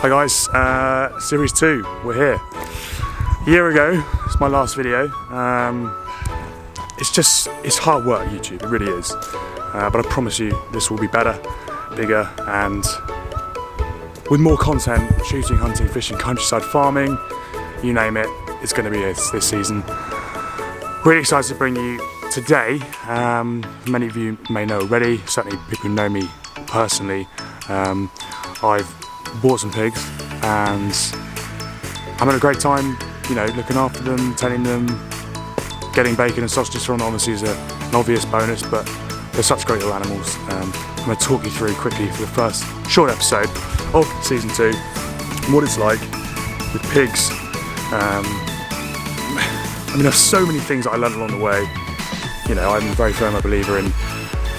Hi guys, Series 2, we're here. A year ago, it's my last video. It's hard work, YouTube, it really is. But I promise you, this will be better, bigger, and with more content, shooting, hunting, fishing, countryside farming, you name it, it's going to be it this season. Really excited to bring you today. Many of you may know already, certainly people who know me personally. I've bought some pigs and I'm having a great time, you know, looking after them, tending them, getting bacon and sausages from them obviously is an obvious bonus, but they're such great little animals. I'm going to talk you through quickly for the first short episode of season 2 what it's like with pigs. I mean, there's so many things that I learned along the way. You know, I'm a very firm believer in,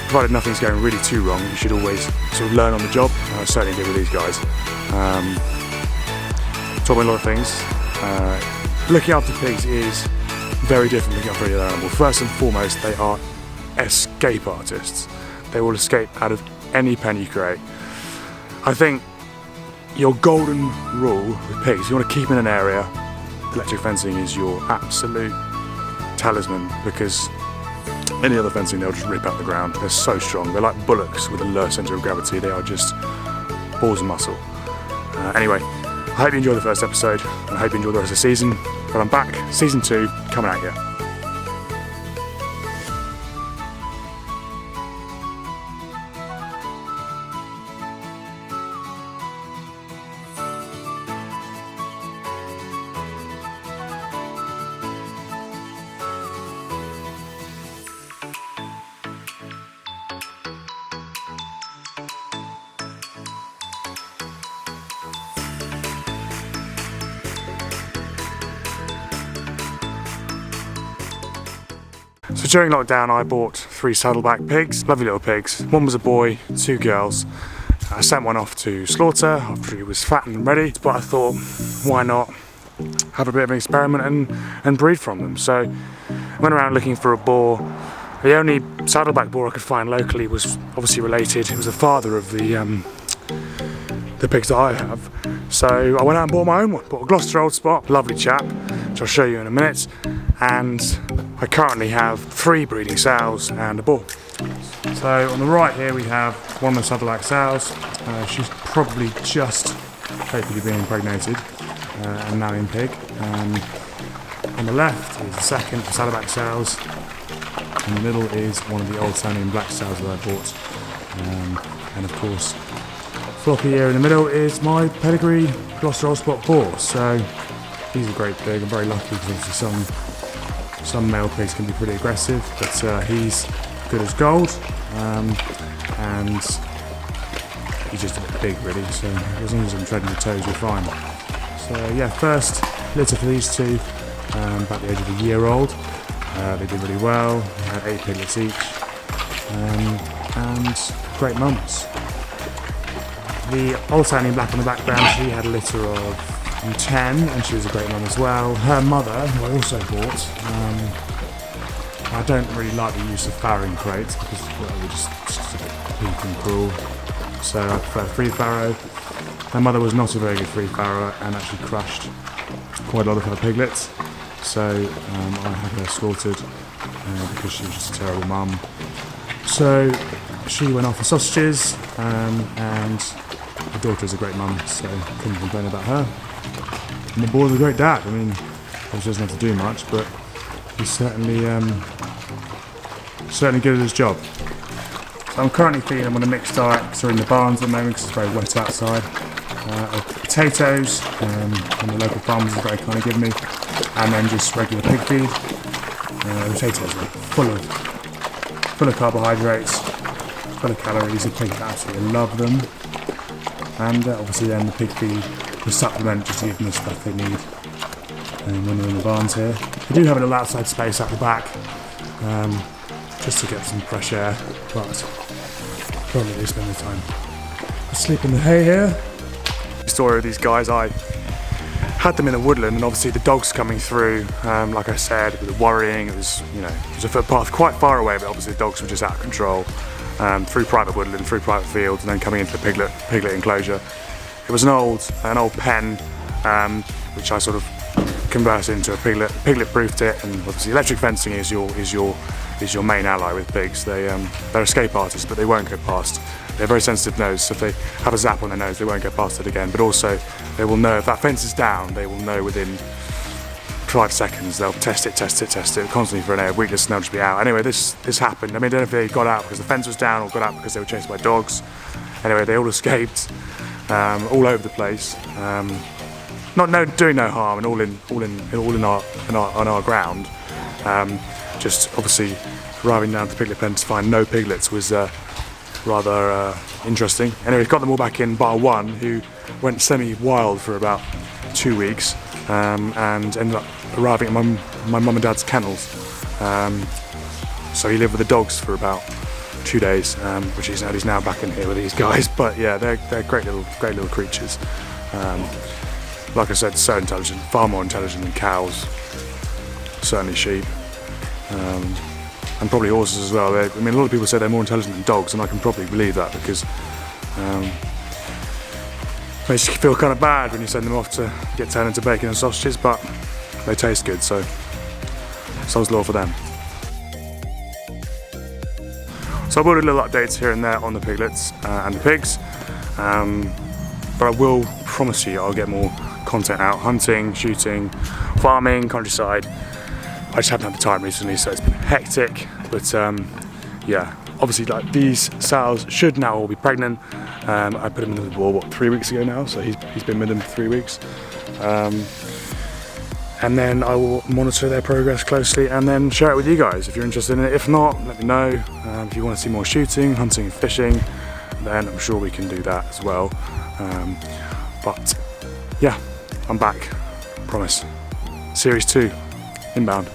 provided nothing's going really too wrong, you should always sort of learn on the job. I certainly did with these guys. Taught me a lot of things. Looking after pigs is very different than looking after any other animal. First and foremost, they are escape artists. They will escape out of any pen you create. I think your golden rule with pigs, you want to keep in an area, electric fencing is your absolute talisman, because any other fencing they'll just rip out the ground. They're so strong. They're like bullocks with a low centre of gravity. They are just balls of muscle. Anyway, I hope you enjoyed the first episode and I hope you enjoyed the rest of the season. But I'm back, season 2, coming at you. So during lockdown I bought 3 saddleback pigs, lovely little pigs. One was a boy, 2 girls. I sent one off to slaughter after he was fat and ready, but I thought, why not have a bit of an experiment and breed from them. So I went around looking for a boar. The only saddleback boar I could find locally was obviously related. It was the father of the pigs that I have. So I went out and bought my own one, bought a Gloucester Old Spot, lovely chap, which I'll show you in a minute. And I currently have 3 breeding sows and a boar. So on the right here we have one of the saddleback sows. She's probably just hopefully being impregnated and now in pig. On the left is the second saddleback sows. In the middle is one of the old standing black sows that I bought. And of course, floppy here in the middle is my pedigree Gloucester Old Spot boar. So he's a great pig. I'm very lucky because obviously some male pigs can be pretty aggressive, but he's good as gold, and he's just a bit big really, so as long as I'm treading the toes we're fine. So yeah, first litter for these 2, about the age of a year old. They did really well, they had 8 piglets each, and great mums. The old standing black on the background, she had a litter of 10 and she was a great mum as well. Her mother, who I also bought, I don't really like the use of farrowing crates because they're just a bit peak and cruel, so I prefer free farrow. Her mother was not a very good free farrower and actually crushed quite a lot of her piglets, so I had her slaughtered because she was just a terrible mum. So she went off for sausages, and her daughter's a great mum, so couldn't complain about her. And the boar's a great dad. I mean, obviously doesn't have to do much, but he's certainly good at his job. So I'm currently feeding them on a mixed diet because they're in the barns at the moment because it's very wet outside. Of potatoes from the local farmers is very kind of giving me, and then just regular pig feed. The potatoes are full of carbohydrates, full of calories. The pigs absolutely love them, and obviously then the pig feed. The supplement just to give them the stuff they need when they're in the barns here. We do have a little outside space at the back just to get some fresh air, but probably they spend the time asleep in the hay here. The story of these guys, I had them in the woodland and obviously the dogs coming through, like I said, with the worrying, it was a footpath quite far away, but obviously the dogs were just out of control through private woodland, through private fields, and then coming into the piglet enclosure. It was an old pen, which I sort of converted into a piglet. Piglet proofed it, and obviously electric fencing is your main ally with pigs. They're escape artists, but they won't go past. They have very sensitive nose, so if they have a zap on their nose, they won't go past it again. But also, they will know if that fence is down. They will know within 5 seconds. They'll test it constantly for an air of weakness, and they'll just be out. Anyway, this happened. I mean, I don't know if they got out because the fence was down or got out because they were chased by dogs. Anyway, they all escaped, all over the place. Doing no harm, and all on our ground. Just obviously arriving down to the piglet pen to find no piglets was rather interesting. Anyway, got them all back in, bar one, who went semi-wild for about 2 weeks, and ended up arriving at my mum and dad's kennels. So he lived with the dogs for about 2 days, which he's now back in here with these guys. But yeah, they're great little creatures. Like I said, so intelligent, far more intelligent than cows, certainly sheep, and probably horses as well. I mean, a lot of people say they're more intelligent than dogs, and I can probably believe that, because it makes you feel kind of bad when you send them off to get turned into bacon and sausages, but they taste good, so so's law for them. So I will do little updates here and there on the piglets and the pigs, but I will promise you I'll get more content out, hunting, shooting, farming, countryside. I just haven't had the time recently, so it's been hectic, but yeah, obviously like these sows should now all be pregnant. I put them in the wall 3 weeks ago now, so he's been with them for 3 weeks. And then I will monitor their progress closely and then share it with you guys if you're interested in it. If not, let me know. If you want to see more shooting, hunting and fishing, then I'm sure we can do that as well. But yeah, I'm back, promise. Series 2, inbound.